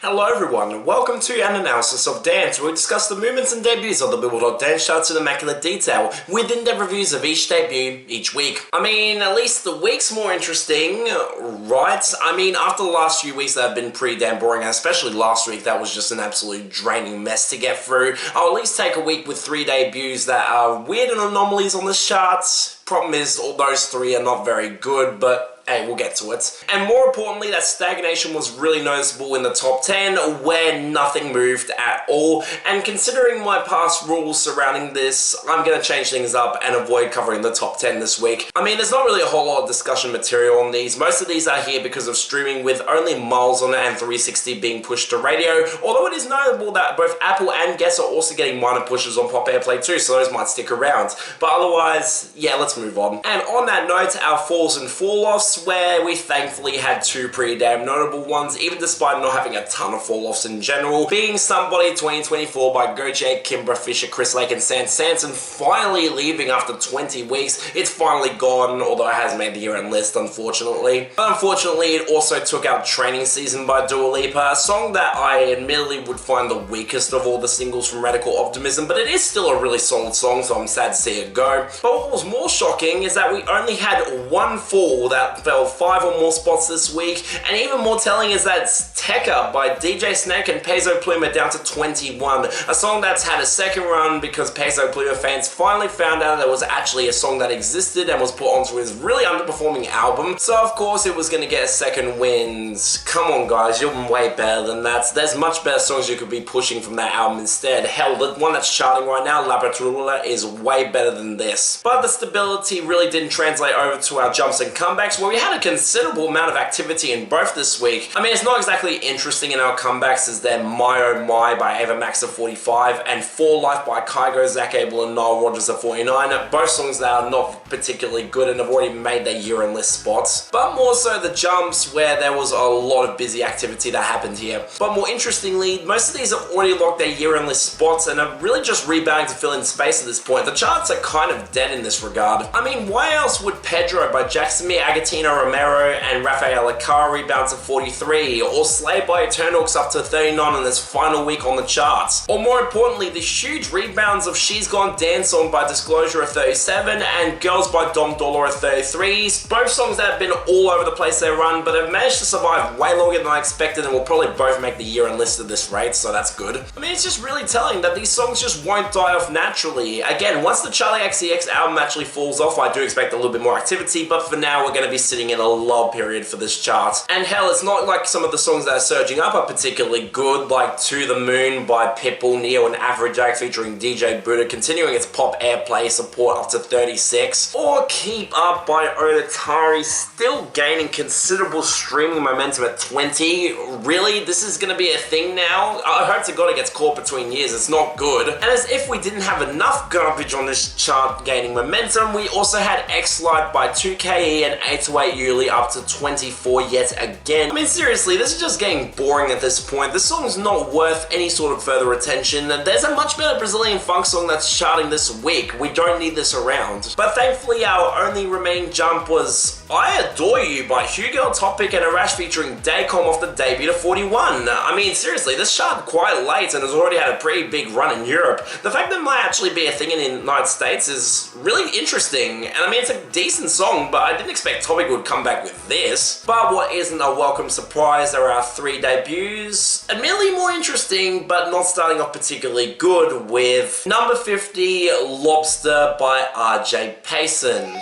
Hello everyone, and welcome to an analysis of dance, where we discuss the movements and debuts of the Billboard dance charts in immaculate detail, with in-depth reviews of each debut each week. I mean, at least the week's more interesting, right? I mean, after the last few weeks that have been pretty damn boring, and especially last week that was just an absolute draining mess to get through, I'll at least take a week with 3 debuts that are weird and anomalies on the charts. Problem is, all those 3 are not very good, but hey, we'll get to it. And more importantly, that stagnation was really noticeable in the top 10, where nothing moved at all. And considering my past rules surrounding this, I'm going to change things up and avoid covering the top 10 this week. I mean, there's not really a whole lot of discussion material on these. Most of these are here because of streaming, with only Miles on it and 360 being pushed to radio, although it is notable that both Apple and Guess are also getting minor pushes on Pop Airplay too, so those might stick around. But otherwise, yeah, let's move on. And on that note, our falls and fall-offs, where we thankfully had 2 pretty damn notable ones, even despite not having a ton of fall-offs in general, being Somebody 2024 by Gojay, Kimbra, Fisher, Chris Lake and Sam Sanson finally leaving after 20 weeks. It's finally gone, although it has made the year-end list, unfortunately. But unfortunately, it also took out Training Season by Dua Lipa, a song that I admittedly would find the weakest of all the singles from Radical Optimism, but it is still a really solid song, so I'm sad to see it go. But what was more shocking is that we only had 1 fall that fell 5 or more spots this week, and even more telling is that Tekka by DJ Snake and Peso Pluma down to 21, a song that's had a second run because Peso Pluma fans finally found out there was actually a song that existed and was put onto his really underperforming album, so of course it was going to get a second win. Come on guys, you're way better than that. There's much better songs you could be pushing from that album instead. Hell, the one that's charting right now, La Patrula, is way better than this. But the stability really didn't translate over to our jumps and comebacks, where we had a considerable amount of activity in both this week. I mean, it's not exactly interesting in our comebacks, as they're My Oh My by Ava Max at 45 and For Life by Kygo, Zach Abel and Nile Rodgers at 49, both songs that are not particularly good and have already made their year-end list spots. But more so the jumps, where there was a lot of busy activity that happened here. But more interestingly, most of these have already locked their year-end list spots and are really just rebounding to fill in space at this point. The charts are kind of dead in this regard. I mean, why else would Pedro by Jackson Agatino Romero and Rafael Acar rebound to 43, or Slay by Eternals up to 39 on this final week on the charts? Or more importantly, the huge rebounds of She's Gone Dance On by Disclosure at 37 and Girls by Dom Dollar at 33, both songs that have been all over the place they run, but have managed to survive way longer than I expected and will probably both make the year-end list at this rate, so that's good. I mean, it's just really telling that these songs just won't die off naturally. Again, once the Charlie XCX album actually falls off, I do expect a little bit more activity, but for now we're going to be sitting in a lull period for this chart. And hell, it's not like some of the songs that are surging up are particularly good, like To The Moon by Pitbull, Neo and Afrojack featuring DJ Buddha continuing its pop airplay support up to 36, or Keep Up by Oddities still gaining considerable streaming momentum at 20. Really? This is going to be a thing now? I hope to God it gets caught between years, it's not good. And as if we didn't have enough garbage on this chart gaining momentum, we also had X-Lite by 2KE and 808 Yuli up to 24 yet again. I mean, seriously, this is just getting boring at this point. This song's not worth any sort of further attention. There's a much better Brazilian funk song that's charting this week. We don't need this around. But thankfully, our only remaining jump was I Adore You by Hugo Topic and Arash featuring Daycom off the debut to 41. I mean, seriously, this charted quite late and has already had a pretty big run in Europe. The fact that it might actually be a thing in the United States is really interesting. And I mean, it's a decent song, but I didn't expect Topic would come back with this. But what isn't a welcome surprise, there are 3 debuts, admittedly more interesting, but not starting off particularly good, with number 50, Lobster by RJ Pasin.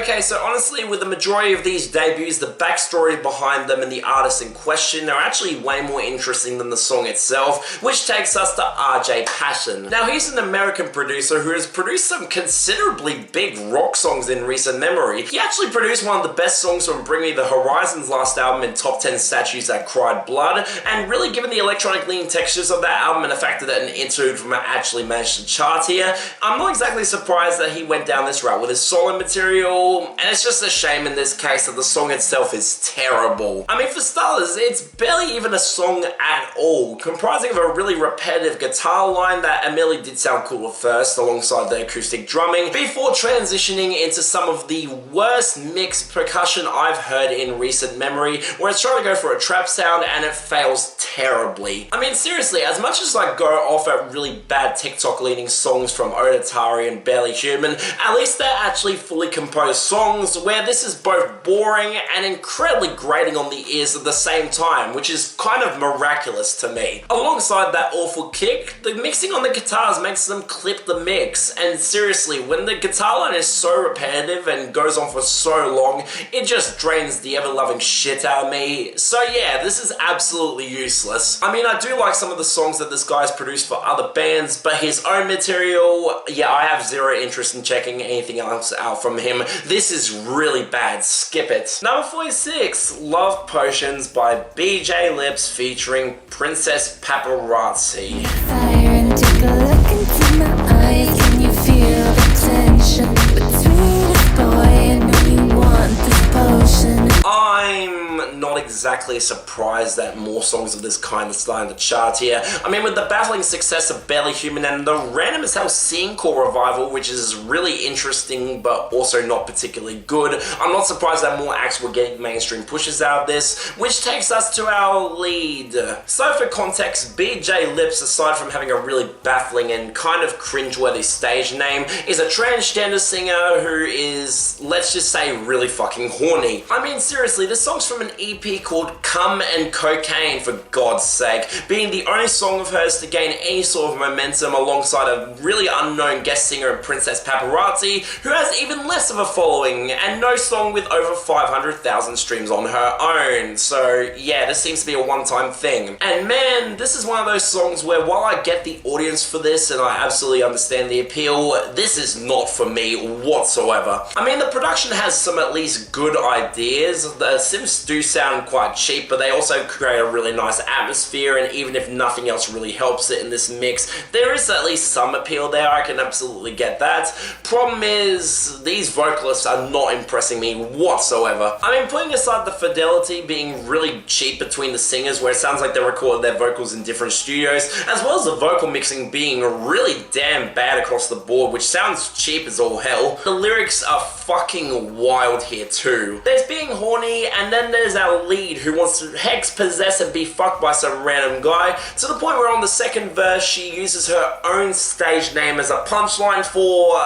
Okay, so honestly, with the majority of these debuts, the backstory behind them and the artists in question are actually way more interesting than the song itself, which takes us to RJ Pasin. Now, he's an American producer who has produced some considerably big rock songs in recent memory. He actually produced one of the best songs from Bring Me the Horizon's last album in Top 10 Statues That Cried Blood, and really given the electronic leaning textures of that album and the fact that an interlude from it actually managed to chart here, I'm not exactly surprised that he went down this route with his solo material. and it's just a shame in this case that the song itself is terrible. I mean, for starters, it's barely even a song at all, comprising of a really repetitive guitar line that admittedly did sound cool at first, alongside the acoustic drumming, before transitioning into some of the worst mixed percussion I've heard in recent memory, where it's trying to go for a trap sound and it fails terribly. I mean, seriously, as much as I go off at really bad TikTok-leaning songs from Oddities and Barely Human, at least they're actually fully composed songs where this is both boring and incredibly grating on the ears at the same time, which is kind of miraculous to me. Alongside that awful kick, the mixing on the guitars makes them clip the mix, and seriously, when the guitar line is so repetitive and goes on for so long, it just drains the ever-loving shit out of me. So yeah, this is absolutely useless. I mean, I do like some of the songs that this guy's produced for other bands, but his own material, yeah, I have zero interest in checking anything else out from him. This is really bad. Skip it. Number 46, Love Potions by BJ Lips featuring Princess Paparazzi. Fire and take a look into my eyes. Can you feel the tension between us, boy? I know you want this potion. I'm not exactly surprised that more songs of this kind are starting to chart here. I mean, with the baffling success of Barely Human and the random as hell Scenecore revival, which is really interesting but also not particularly good, I'm not surprised that more acts were getting mainstream pushes out of this, which takes us to our lead. So for context, BJ Lips, aside from having a really baffling and kind of cringeworthy stage name, is a transgender singer who is, let's just say, really fucking horny. I mean, seriously, this song's from an EP called Come and Cocaine, for God's sake, being the only song of hers to gain any sort of momentum alongside a really unknown guest singer in Princess Paparazzi, who has even less of a following, and no song with over 500,000 streams on her own. So yeah, this seems to be a one-time thing. And man, this is one of those songs where while I get the audience for this and I absolutely understand the appeal, this is not for me whatsoever. I mean, the production has some at least good ideas. The synths do sound quite cheap, but they also create a really nice atmosphere, and even if nothing else really helps it in this mix, there is at least some appeal there. I can absolutely get that. Problem is, these vocalists are not impressing me whatsoever. I mean, putting aside the fidelity being really cheap between the singers, where it sounds like they recorded their vocals in different studios, as well as the vocal mixing being really damn bad across the board, which sounds cheap as all hell, the lyrics are fucking wild here too. There's being horny, and then there's our lead who wants to hex, possess, and be fucked by some random guy, to the point where on the second verse she uses her own stage name as a punchline for,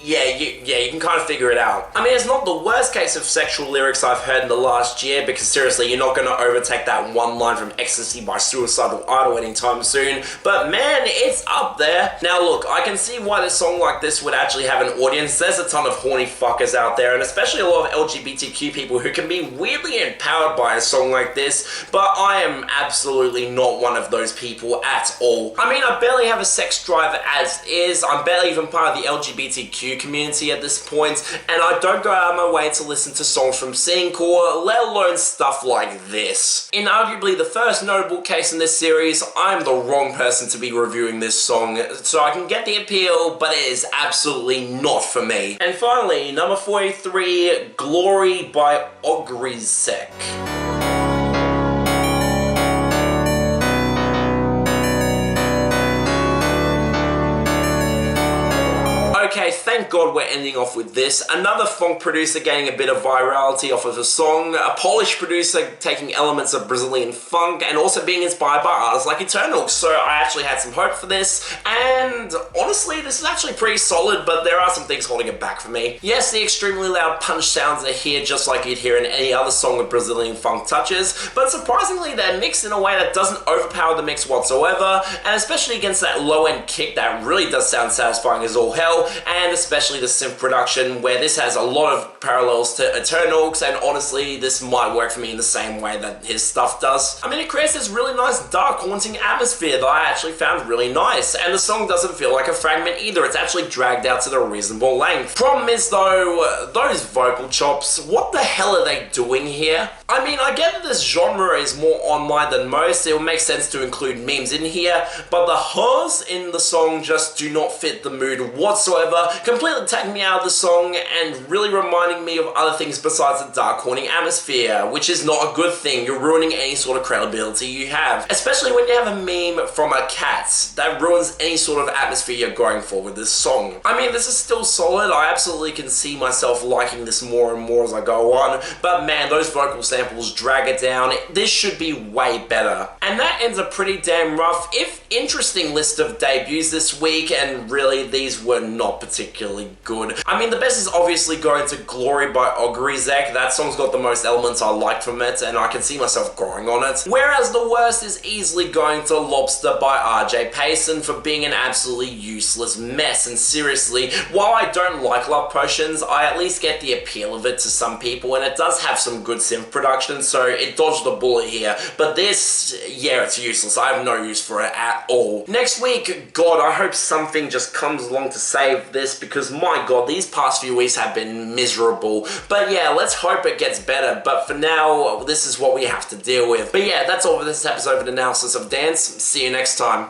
you can kind of figure it out. I mean, it's not the worst case of sexual lyrics I've heard in the last year, because seriously, you're not going to overtake that one line from Ecstasy by Suicidal Idol anytime soon, but man, it's up there. Now look, I can see why a song like this would actually have an audience. There's a ton of horny fuckers out there, and especially a lot of LGBTQ people who can be weirdly empowered by a song like this, but I am absolutely not one of those people at all. I mean, I barely have a sex drive as is, I'm barely even part of the LGBTQ community at this point, and I don't go out of my way to listen to songs from Scenecore, let alone stuff like this. In arguably the first notable case in this series, I'm the wrong person to be reviewing this song, so I can get the appeal, but it is absolutely not for me. And finally, number 43, Glory by Ogryzek. Okay, thank God we're ending off with this. Another funk producer getting a bit of virality off of a song, a Polish producer taking elements of Brazilian funk, and also being inspired by artists like Eternal. So I actually had some hope for this, and honestly, this is actually pretty solid, but there are some things holding it back for me. Yes, the extremely loud punch sounds are here just like you'd hear in any other song with Brazilian funk touches, but surprisingly they're mixed in a way that doesn't overpower the mix whatsoever, and especially against that low-end kick that really does sound satisfying as all hell, and especially the synth production, where this has a lot of parallels to Eternals, and honestly, this might work for me in the same way that his stuff does. I mean, it creates this really nice, dark, haunting atmosphere that I actually found really nice, and the song doesn't feel like a fragment either. It's actually dragged out to the reasonable length. Problem is, though, those vocal chops, what the hell are they doing here? I mean, I get that this genre is more online than most, it would make sense to include memes in here, but the hoes in the song just do not fit the mood whatsoever, completely taking me out of the song and really reminding me of other things besides the dark haunting atmosphere, which is not a good thing. You're ruining any sort of credibility you have, especially when you have a meme from a cat. That ruins any sort of atmosphere you're going for with this song. I mean, this is still solid. I absolutely can see myself liking this more and more as I go on, but man, those vocal samples drag it down. This should be way better. And that ends a pretty damn rough, if interesting, list of debuts this week, and really, these were not particularly good. I mean, the best is obviously going to Glory by Ogryzek. That song's got the most elements I liked from it, and I can see myself growing on it. Whereas the worst is easily going to Lobster by Pasin for being an absolutely useless mess. And seriously, while I don't like Love Potions, I at least get the appeal of it to some people, and it does have some good synth production, so it dodged the bullet here. But this, yeah, it's useless. I have no use for it at all. Next week, God, I hope something just comes along to save this, because my God, these past few weeks have been miserable. But yeah, let's hope it gets better. But for now, this is what we have to deal with. But yeah, that's all for this episode of Analysis of Dance. See you next time.